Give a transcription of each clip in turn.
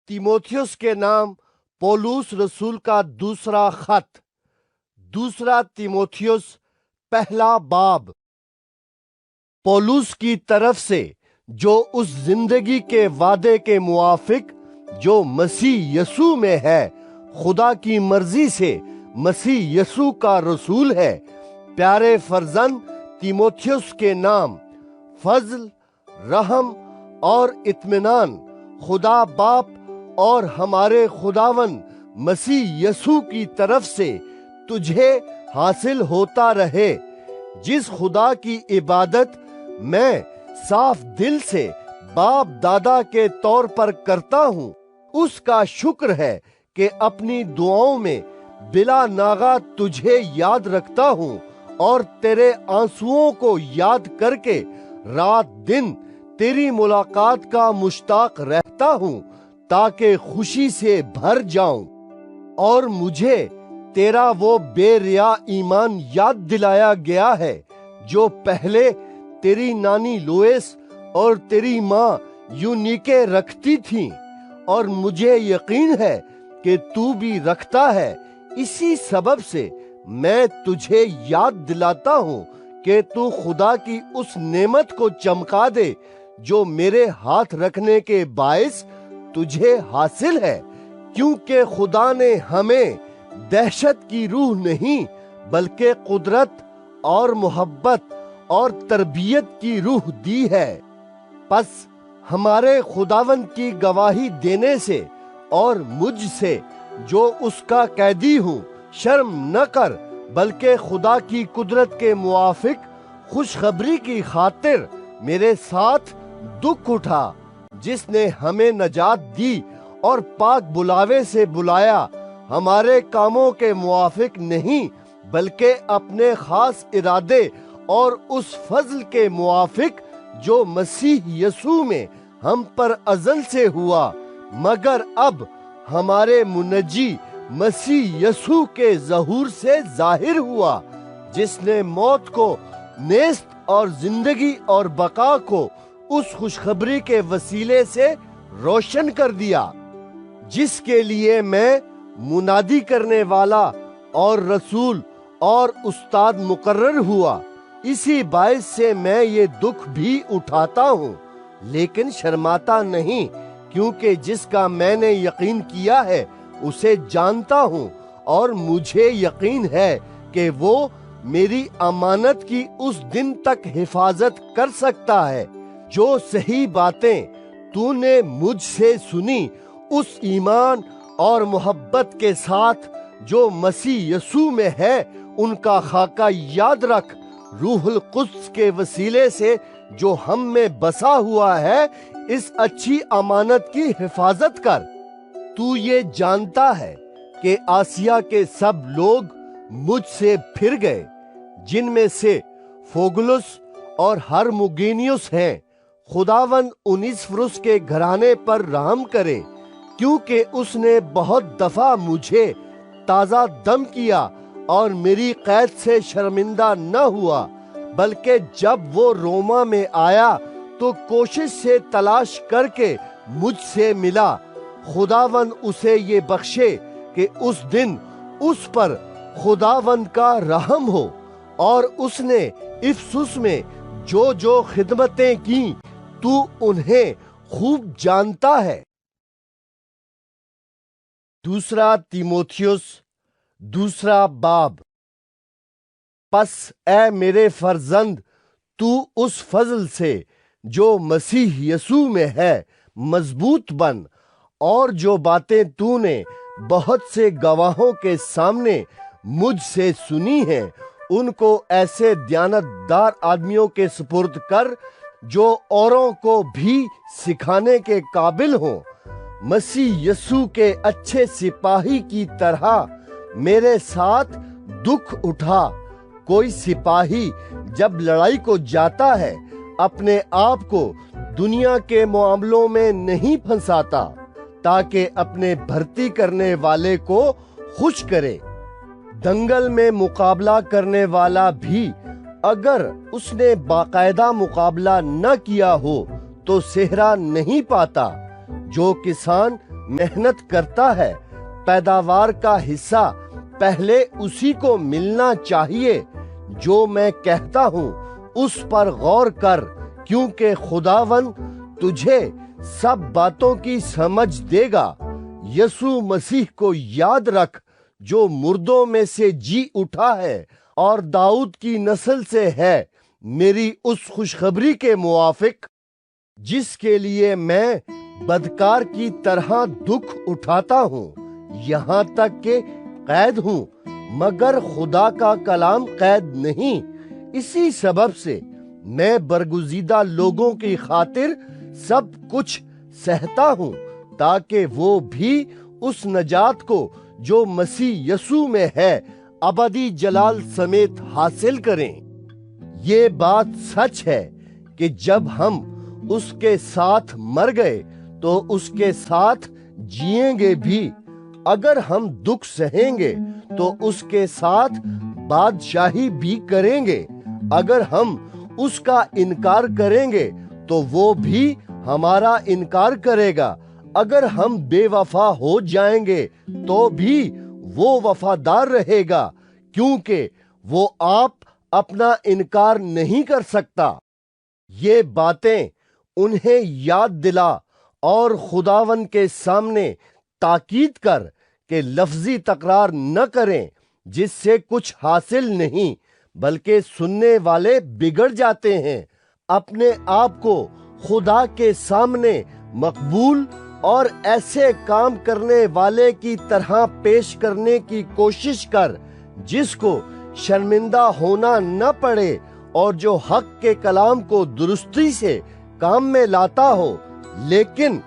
तीमोथियुस के नाम पौलुस रसूल का दूसरा खत। दूसरा तीमोथियुस पहला बाब। पौलुस की तरफ से जो उस जिंदगी के वादे के मुआफिक जो मसीह यसू में है, खुदा की मर्जी से मसीह यसू का रसूल है, प्यारे फर्जंद तीमोथियुस के नाम फजल, रहम और इत्मीनान खुदा बाप और हमारे खुदावन मसीह यसू की तरफ से तुझे हासिल होता रहे, जिस खुदा की इबादत मैं साफ दिल से बाप दादा के तौर पर करता हूँ। उसका शुक्र है कि अपनी दुआओं में बिला नागा तुझे याद रखता हूँ और तेरे आंसुओं को याद करके रात दिन तेरी मुलाकात का मुश्ताक रहता हूँ, ताकि खुशी से भर जाऊं। और मुझे तेरा वो बेरिया ईमान याद दिलाया गया है जो पहले तेरी नानी लोएस और तेरी माँ यूनिके रखती थी, और मुझे यकीन है कि तू भी रखता है। इसी सबब से मैं तुझे याद दिलाता हूँ कि तू खुदा की उस नेमत को चमका दे जो मेरे हाथ रखने के बायस तुझे हासिल है, क्योंकि खुदा ने हमें दहशत की रूह नहीं बल्कि कुदरत और मोहब्बत और तरबियत की रूह दी है। बस हमारे खुदावन की गवाही देने से और मुझसे जो उसका कैदी हूँ शर्म न कर, बल्कि खुदा की कुदरत के मुआफिक खुशखबरी की खातिर मेरे साथ दुख उठा, जिसने हमें नजात दी और पाक बुलावे से बुलाया, हमारे कामों के मुआफिक नहीं बल्कि अपने खास इरादे और उस फजल के मुआफिक जो मसीह यसू में हम पर अज़ल से हुआ, मगर अब हमारे मुनज्जी मसीह यसू के ज़हूर से जाहिर हुआ, जिसने मौत को नेस्त और जिंदगी और बका को उस खुशखबरी के वसीले से रोशन कर दिया, जिसके लिए मैं मुनादी करने वाला और रसूल और उस्ताद मुकर्रर हुआ। इसी बायस से मैं ये दुख भी उठाता हूँ, लेकिन शर्माता नहीं, क्योंकि जिसका मैंने यकीन किया है उसे जानता हूँ, और मुझे यकीन है कि वो मेरी अमानत की उस दिन तक हिफाजत कर सकता है। जो सही बातें तूने मुझसे सुनी, उस ईमान और मोहब्बत के साथ जो मसीह यसू में है, उनका खाका याद रख। रूहुल कुद्स के वसीले से जो हम में बसा हुआ है, इस अच्छी अमानत की हिफाजत कर। तू ये जानता है कि आसिया के सब लोग मुझसे फिर गए, जिनमें से फोगुलुस और हरमुगेनियुस हैं। खुदावन उनिस्फरुस के घराने पर रहम करे, क्योंकि उसने बहुत दफा मुझे ताजा दम किया और मेरी कैद से शर्मिंदा न हुआ, बल्कि जब वो रोमा में आया तो कोशिश से तलाश करके मुझसे मिला। खुदावन उसे ये बख्शे कि उस दिन उस पर खुदावन का रहम हो, और उसने इफसुस में जो जो खिदमतें की तू उन्हें खूब जानता है। दूसरा तीमोथियुस दूसरा बाब। पस ए मेरे फर्जंद, तू उस फजल से जो मसीह यसू में है मजबूत बन, और जो बातें तूने बहुत से गवाहों के सामने मुझसे सुनी हैं, उनको ऐसे दयानतदार आदमियों के सुपुर्द कर जो औरों को भी सिखाने के काबिल हों। मसीह यसू के अच्छे सिपाही की तरह मेरे साथ दुख उठा। कोई सिपाही जब लड़ाई को जाता है, अपने आप को दुनिया के मामलों में नहीं फंसाता, ताकि अपने भर्ती करने वाले को खुश करे। दंगल में मुकाबला करने वाला भी अगर उसने बाकायदा मुकाबला न किया हो तो सेहरा नहीं पाता। जो किसान محنت کرتا ہے، پیداوار کا حصہ پہلے اسی کو ملنا چاہیے۔ جو میں کہتا ہوں اس پر غور کر، کیونکہ خداوند تجھے سب باتوں کی سمجھ دے گا۔ یسوع مسیح کو یاد رکھ جو مردوں میں سے جی اٹھا ہے اور داؤد کی نسل سے ہے، میری اس خوشخبری کے موافق جس کے لیے میں بدکار کی طرح دکھ اٹھاتا ہوں، یہاں تک کہ قید ہوں، مگر خدا کا کلام قید نہیں۔ اسی سبب سے میں برگزیدہ لوگوں کی خاطر سب کچھ سہتا ہوں، تاکہ وہ بھی اس نجات کو جو مسیح یسوع میں ہے ابدی جلال سمیت حاصل کریں۔ یہ بات سچ ہے کہ جب ہم اس کے ساتھ مر گئے تو اس کے ساتھ جیئیں گے بھی۔ اگر ہم دکھ سہیں گے تو اس کے ساتھ بادشاہی بھی کریں گے۔ اگر ہم اس کا انکار کریں گے تو وہ بھی ہمارا انکار کرے گا۔ اگر ہم بے وفا ہو جائیں گے تو بھی وہ وفادار رہے گا، کیونکہ وہ آپ اپنا انکار نہیں کر سکتا۔ یہ باتیں انہیں یاد دلا اور خداوند کے سامنے تاکید کر کہ لفظی تکرار نہ کریں جس سے کچھ حاصل نہیں، بلکہ سننے والے بگڑ جاتے ہیں۔ اپنے آپ کو خدا کے سامنے مقبول اور ایسے کام کرنے والے کی طرح پیش کرنے کی کوشش کر جس کو شرمندہ ہونا نہ پڑے، اور جو حق کے کلام کو درستی سے کام میں لاتا ہو، لیکن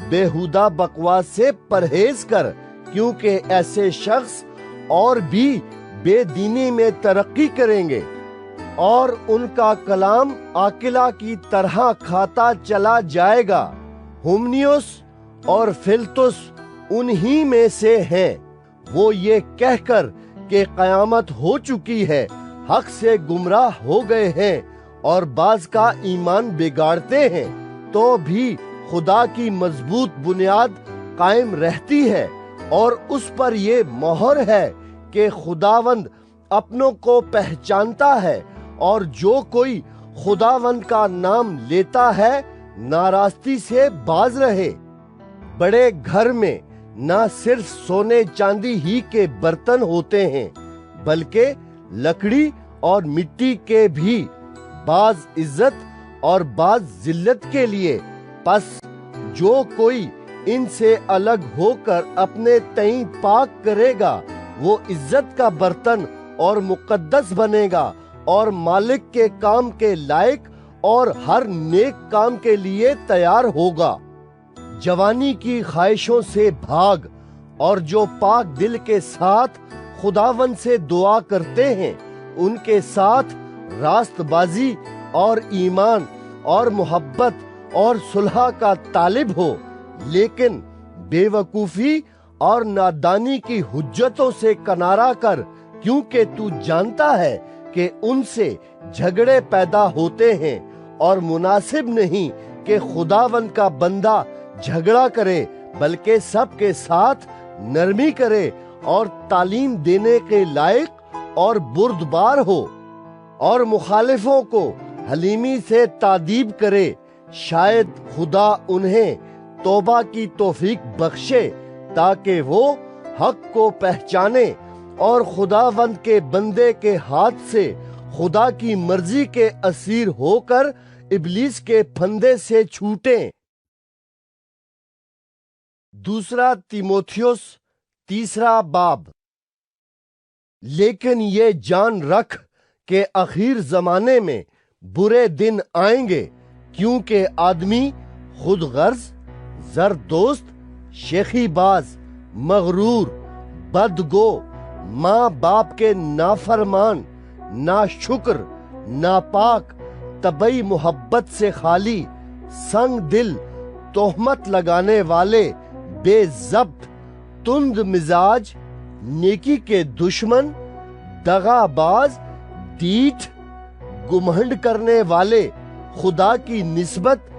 بیہودہ بکواس سے پرہیز کر، کیونکہ ایسے شخص اور بھی بے دینی میں ترقی کریں گے، اور ان کا کلام آکلہ کی طرح کھاتا چلا جائے گا۔ ہمنیوس اور فلتس انہی میں سے ہیں۔ وہ یہ کہہ کر کہ قیامت ہو چکی ہے، حق سے گمراہ ہو گئے ہیں اور بعض کا ایمان بگاڑتے ہیں، تو بھی خدا کی مضبوط بنیاد قائم رہتی ہے، اور اس پر یہ مہر ہے کہ خداوند اپنوں کو پہچانتا ہے، اور جو کوئی خداوند کا نام لیتا ہے ناراستی سے باز رہے۔ بڑے گھر میں نہ صرف سونے چاندی ہی کے برتن ہوتے ہیں، بلکہ لکڑی اور مٹی کے بھی، بعض عزت اور بعض ذلت کے لیے۔ پس جو کوئی ان سے الگ ہو کر اپنے تئیں پاک کرے گا، وہ عزت کا برتن اور مقدس بنے گا، اور مالک کے کام کے لائق اور ہر نیک کام کے لیے تیار ہوگا۔ جوانی کی خواہشوں سے بھاگ، اور جو پاک دل کے ساتھ خداوند سے دعا کرتے ہیں ان کے ساتھ راست بازی اور ایمان اور محبت اور صلح کا طالب ہو، لیکن بے وقوفی اور نادانی کی حجتوں سے کنارہ کر، کیونکہ تو جانتا ہے کہ ان سے جھگڑے پیدا ہوتے ہیں، اور مناسب نہیں کہ خداوند کا بندہ جھگڑا کرے، بلکہ سب کے ساتھ نرمی کرے اور تعلیم دینے کے لائق اور بردبار ہو، اور مخالفوں کو حلیمی سے تادیب کرے۔ شاید خدا انہیں توبہ کی توفیق بخشے، تاکہ وہ حق کو پہچانے اور خداوند کے بندے کے ہاتھ سے خدا کی مرضی کے اسیر ہو کر ابلیس کے پھندے سے چھوٹیں۔ دوسرا تیموتھیوس تیسرا باب۔ لیکن یہ جان رکھ کہ اخیر زمانے میں برے دن آئیں گے، کیونکہ آدمی خود غرض، زر دوست، شیخی باز، مغرور، بدگو، ماں باپ کے نافرمان، ناشکر، ناپاک، طبعی محبت سے خالی، سنگ دل، تہمت لگانے والے، بے ضبط، تند مزاج، نیکی کے دشمن، دغا باز، ڈیٹھ، گمہنڈ کرنے والے، خدا کی نسبت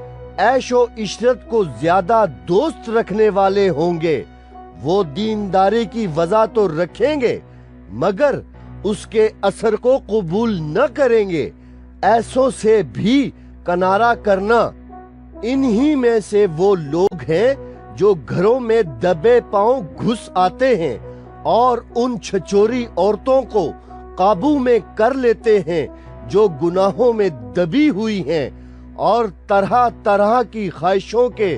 ऐश व इशरत को ज्यादा दोस्त रखने वाले होंगे। वो दीनदारी की वजह तो रखेंगे मगर उसके असर को कबूल न करेंगे। ऐसों से भी किनारा करना। इन्हीं में से वो लोग हैं जो घरों में दबे पांव घुस आते हैं और उन छचोरी औरतों को काबू में कर लेते हैं जो गुनाहों में दबी हुई हैं और तरह तरह की ख्वाहिशों के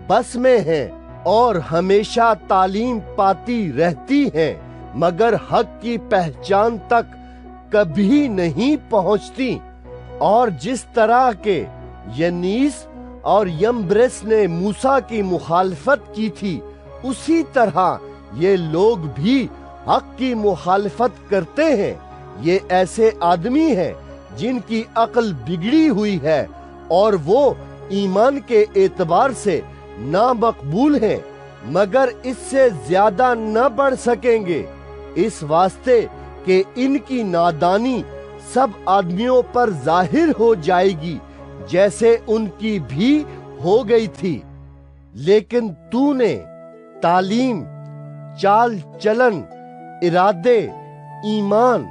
बस में हैं और हमेशा तालीम पाती रहती हैं मगर हक की पहचान तक कभी नहीं पहुंचती। और जिस तरह के यनीस और यम्ब्रेस ने मूसा की मुखालफत की थी उसी तरह ये लोग भी हक की मुखालफत करते हैं। ये ऐसे आदमी हैं जिनकी अक्ल बिगड़ी हुई है और वो ईमान के एतबार से नामकबूल हैं मगर इससे ज्यादा न बढ़ सकेंगे, इस वास्ते कि इनकी नादानी सब आदमियों पर जाहिर हो जाएगी जैसे उनकी भी हो गई थी। लेकिन तूने तालीम, चाल चलन, इरादे, ईमान,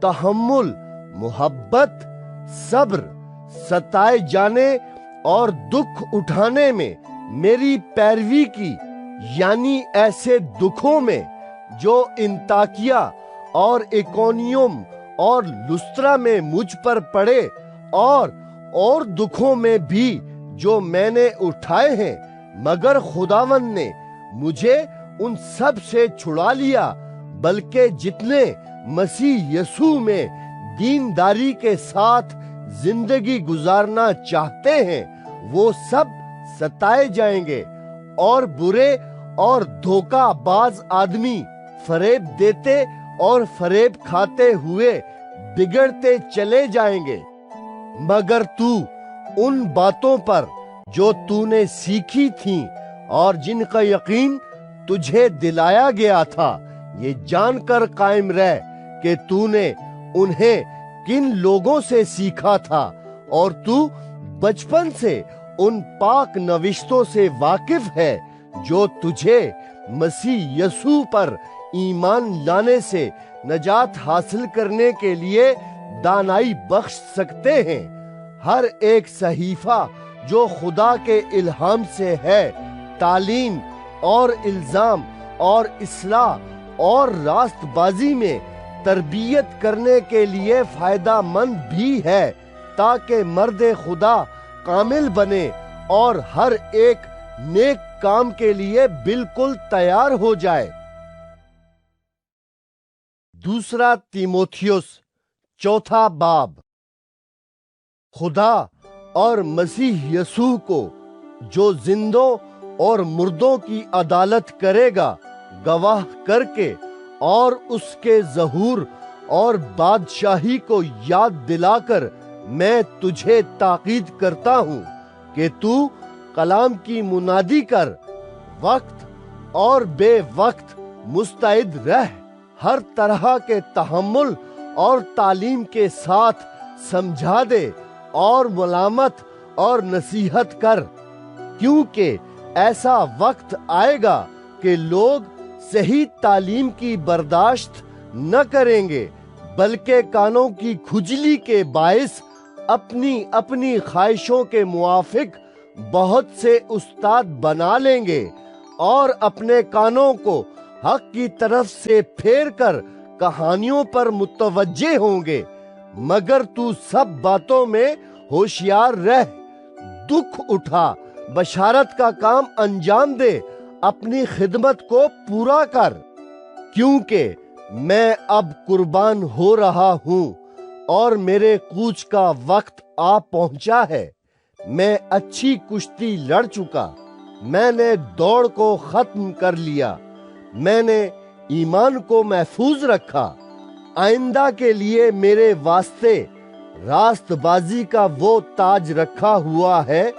तहम्मुल, मोहब्बत, सब्र, सताए जाने और दुख उठाने में मेरी पैरवी की, यानी ऐसे दुखों में जो इंताकिया और इकोनियम और लुस्त्रा में मुझ पर पड़े और दुखों में भी जो मैंने उठाए हैं, मगर खुदावन ने मुझे उन सब से छुड़ा लिया। बल्कि जितने मसीह यसू में दीनदारी के साथ जिंदगी गुजारना चाहते हैं वो सब सताए जाएंगे और बुरे और धोखाबाज आदमी फरेब देते और फरेब खाते हुए बिगड़ते चले जाएंगे। मगर तू उन बातों पर जो तूने सीखी थी और जिनका यकीन तुझे दिलाया गया था, ये जानकर कायम रह कि तूने उन्हें किन लोगों से सीखा था और तू बचपन से उन पाक नविश्तों से वाकिफ है जो तुझे मसीह यसू पर ईमान लाने से नजात हासिल करने के लिए दानाई बख्श सकते हैं। हर एक सहीफा जो खुदा के इल्हाम से है, तालीम और इल्जाम और इस्लाह और रास्तबाजी में तरबियत करने के लिए फायदा मंद भी है ताकि मर्द खुदा कामिल बने और हर एक नेक काम के लिए बिल्कुल तैयार हो जाए। दूसरा तीमोथियुस चौथा बाब। खुदा और मसीह यसू को जो जिंदों और मुर्दों की अदालत करेगा गवाह करके और उसके ज़हूर और बादशाही को याद दिलाकर मैं तुझे ताकीद करता हूँ कि तू कलाम की मुनादी कर, वक्त और बेवक्त मुस्तैद रह, हर तरह के तहम्मुल और तालीम के साथ समझा दे और मुलामत और नसीहत कर, क्योंकि ऐसा वक्त आएगा कि लोग सही तालीम की बर्दाश्त न करेंगे बल्कि कानों की खुजली के बाइस अपनी अपनी ख्वाहिशों के मुआफिक बहुत से उस्ताद बना लेंगे और अपने कानों को हक की तरफ से फेर कर कहानियों पर मुतवज्जे होंगे। मगर तू सब बातों में होशियार रह, दुख उठा, बशारत का काम अंजाम दे, अपनी खिदमत को पूरा कर, क्योंकि मैं अब कुर्बान हो रहा हूँ और मेरे कूच का वक्त आ पहुंचा है। मैं अच्छी कुश्ती लड़ चुका, मैंने दौड़ को खत्म कर लिया, मैंने ईमान को महफूज रखा। आइंदा के लिए मेरे वास्ते रास्तबाजी का वो ताज रखा हुआ है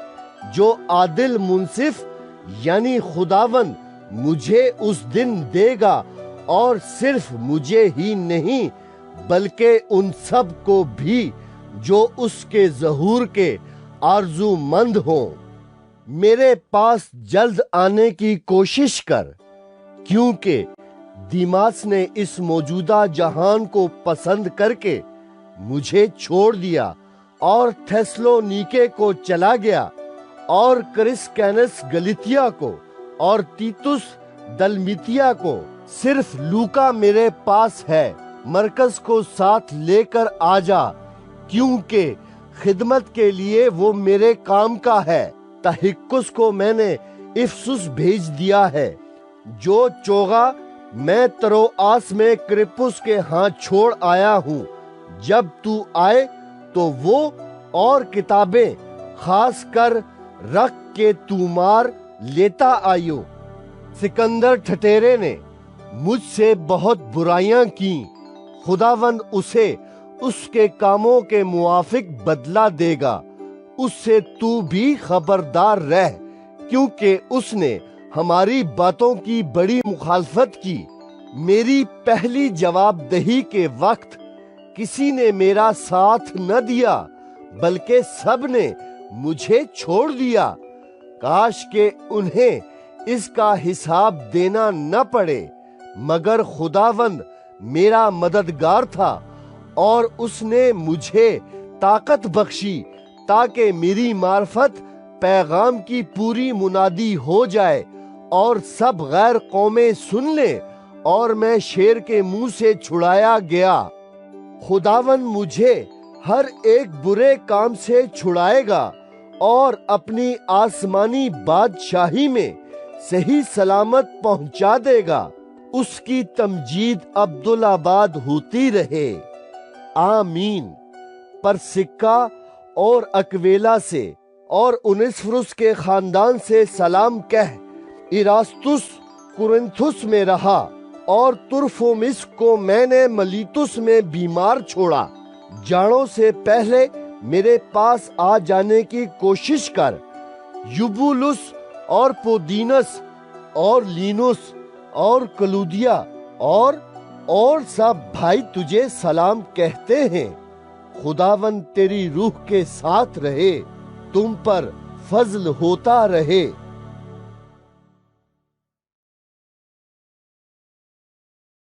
जो आदिल मुंसिफ यानी खुदावन मुझे उस दिन देगा, और सिर्फ मुझे ही नहीं बल्कि उन सब को भी जो उसके ज़हूर के आरज़ूमंद हों। میرے پاس جلد آنے کی کوشش کر، کیونکہ دیماس نے اس موجودہ جہان کو پسند کر کے مجھے چھوڑ دیا اور تھیسلونیکے کو چلا گیا، اور کرسکینس گلتیا کو اور تیتس دلمیتیا کو۔ صرف لوکا میرے پاس ہے، مرکز کو ساتھ لے کر آ جا، کیونکہ خدمت کے لیے وہ میرے کام کا ہے۔ تہکس کو میں نے افسس بھیج دیا ہے، جو چوغا میں تروآس میں کرپس کے ہاں چھوڑ آیا ہوں۔ جب تو آئے تو وہ اور کتابیں خاص کر رکھ کے تومار لیتا آئیو۔ سکندر ٹھٹیرے نے مجھ سے بہت برائیاں کیں، خداوند اسے اس کے کاموں کے موافق بدلہ دے گا۔ اس سے تو بھی خبردار رہ، کیونکہ اس نے ہماری باتوں کی بڑی مخالفت کی۔ میری پہلی جواب دہی کے وقت کسی نے میرا ساتھ نہ دیا، بلکہ سب نے مجھے چھوڑ دیا۔ کاش کہ انہیں اس کا حساب دینا نہ پڑے، مگر خداوند میرا مددگار تھا، اور اس نے مجھے طاقت بخشی تاکہ میری معرفت پیغام کی پوری منادی ہو جائے اور سب غیر قومیں سن لیں، اور میں شیر کے منہ سے چھڑایا گیا۔ خداوند مجھے ہر ایک برے کام سے چھڑائے گا اور اپنی آسمانی بادشاہی میں صحیح سلامت پہنچا دے گا۔ اس کی تمجید عبدالآباد ہوتی رہے، آمین۔ پرسکا اور اکویلا سے اور انیسفرس کے خاندان سے سلام کہہ۔ ایراستس کرنتھس میں رہا، اور ترفومس کو میں نے ملیتس میں بیمار چھوڑا۔ جاڑوں سے پہلے میرے پاس آ جانے کی کوشش کر۔ یوبولس اور پودینس اور لینوس اور کلودیا اور سب بھائی تجھے سلام کہتے ہیں۔ خداوند تیری روح کے ساتھ رہے، تم پر فضل ہوتا رہے۔